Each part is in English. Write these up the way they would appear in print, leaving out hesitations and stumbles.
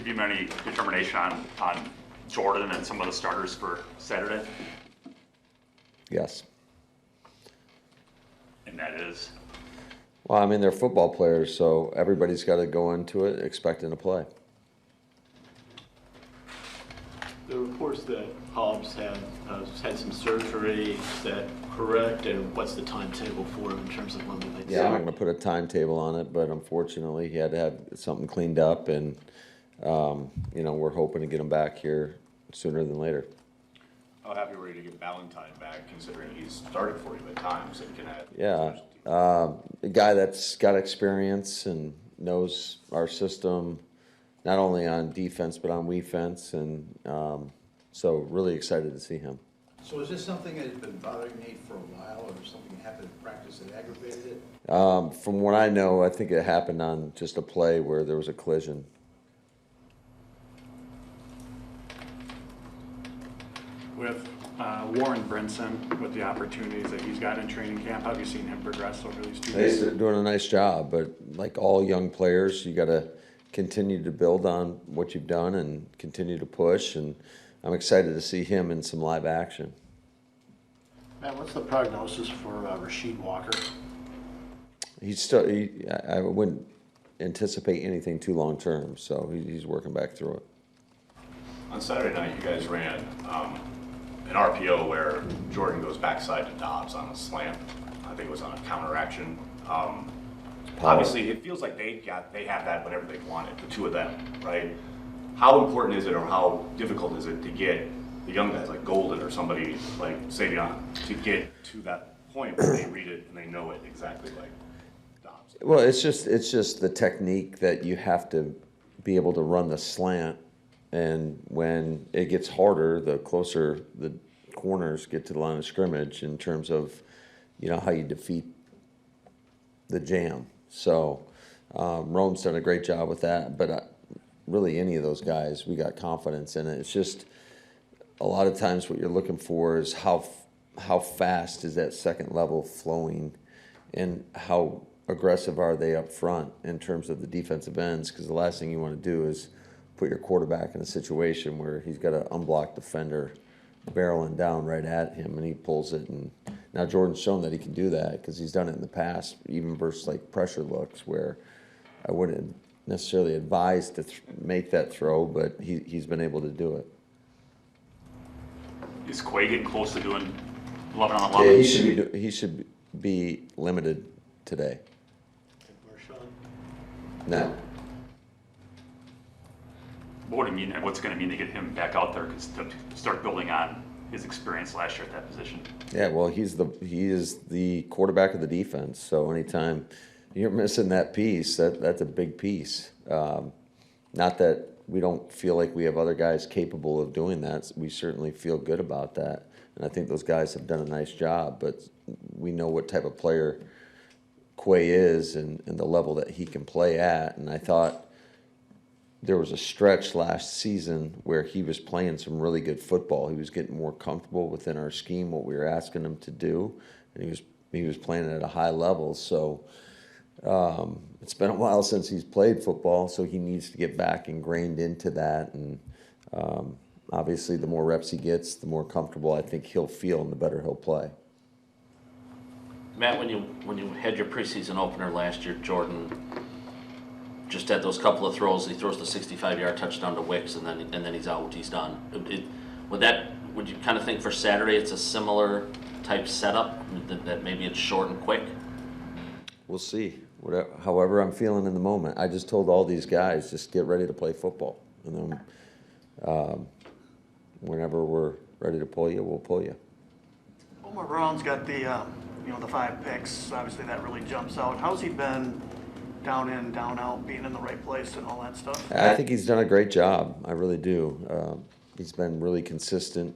Have you any determination on Jordan and some of the starters for Saturday? Yes. And that is? Well, I mean, they're football players, so everybody's got to go into it expecting to play. The reports that Hobbs had had some surgery, is that correct? And what's the timetable for him in terms of when they might Yeah, I'm not going to put a timetable on it, but unfortunately he had to have something cleaned up, and we're hoping to get him back here sooner than later. How happy were you to get Valentine back, considering he's started for you at times and can add? Yeah, a guy that's got experience and knows our system, not only on defense but on defense, and so really excited to see him. So is this something that has been bothering Nate for a while, or something happened in practice that aggravated it? From what I know, I think it happened on just a play where there was a collision. With Warren Brinson, with the opportunities that he's got in training camp, how have you seen him progress over these 2 He's years? doing a nice job, but like all young players, you got to continue to build on what you've done and continue to push, and I'm excited to see him in some live action. Matt, what's the prognosis for Quay Walker? I wouldn't anticipate anything too long term, so he's working back through it. On Saturday night, you guys ran an RPO where Jordan goes backside to Dobbs on a slant. I think it was on a counter action. Obviously, it feels like they have that whenever they want it, the two of them, right? How important is it, or how difficult is it to get the young guys like Golden or somebody like Savion to get to that point where they read it and they know it exactly like Dobbs? Well, it's just the technique that you have to be able to run the slant, and when it gets harder, the closer the corners get to the line of scrimmage in terms of, how you defeat the jam. So Rome's done a great job with that, but really any of those guys, we got confidence in it. It's just a lot of times what you're looking for is how fast is that second level flowing, and how aggressive are they up front in terms of the defensive ends, because the last thing you want to do is put your quarterback in a situation where he's got an unblocked defender barreling down right at him and he pulls it. And now Jordan's shown that he can do that, because he's done it in the past, even versus like pressure looks where I wouldn't necessarily advise to make that throw, but he's been able to do it. Is Quay getting close to doing 11 on 11? Yeah, he should be limited today. No. What do you mean, and what's going to mean to get him back out there to start building on his experience last year at that position? Yeah, well, he is the quarterback of the defense. So anytime you're missing that piece, that's a big piece. Not that we don't feel like we have other guys capable of doing that. We certainly feel good about that, and I think those guys have done a nice job. But we know what type of player Quay is and the level that he can play at. And I thought there was a stretch last season where he was playing some really good football. He was getting more comfortable within our scheme, what we were asking him to do, and he was playing at a high level. So it's been a while since he's played football, so he needs to get back ingrained into that. And obviously, the more reps he gets, the more comfortable I think he'll feel, and the better he'll play. Matt, when you had your preseason opener last year, Jordan just had those couple of throws. He throws the 65-yard touchdown to Wicks, and then he's out. He's done. Would you kind of think for Saturday it's a similar type setup, that maybe it's short and quick? We'll see. However I'm feeling in the moment. I just told all these guys, just get ready to play football, and then whenever we're ready to pull you, we'll pull you. Omar Brown's got the 5 picks. Obviously, that really jumps out. How's he been down in, down out, being in the right place and all that stuff? I think he's done a great job. I really do. He's been really consistent,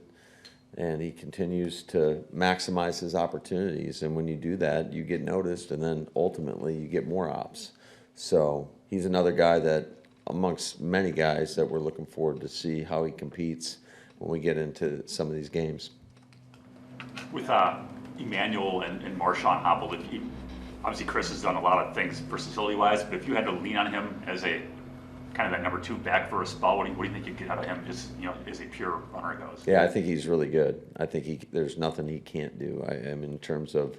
and he continues to maximize his opportunities. And when you do that, you get noticed, and then ultimately you get more ops. So he's another guy that, amongst many guys, that we're looking forward to see how he competes when we get into some of these games. With Emmanuel and Marshawn hobbled, obviously Chris has done a lot of things versatility-wise, but if you had to lean on him as a kind of that number 2 back for a spell. What do you think you get out of him, just as a pure runner goes? Yeah, I think he's really good. I think there's nothing he can't do. I mean, in terms of,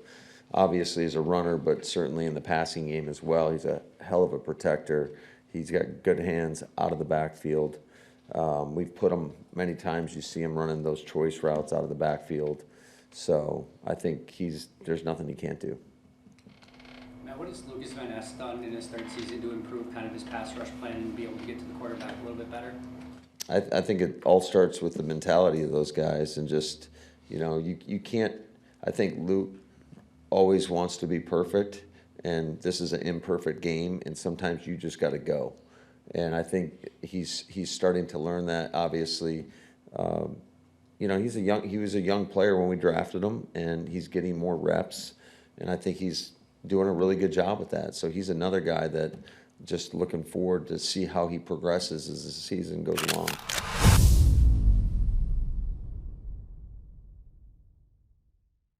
obviously as a runner, but certainly in the passing game as well. He's a hell of a protector. He's got good hands out of the backfield. We've put him many times. You see him running those choice routes out of the backfield. So I think there's nothing he can't do. Matt, what has Lucas Van Ness done in his third season to improve kind of his pass rush plan and be able to get to the quarterback a little bit better? I think it all starts with the mentality of those guys, and just, you can't, I think Luke always wants to be perfect, and this is an imperfect game, and sometimes you just got to go. And I think he's starting to learn that. Obviously, he was a young player when we drafted him, and he's getting more reps, and I think he's doing a really good job with that. So he's another guy that just looking forward to see how he progresses as the season goes along.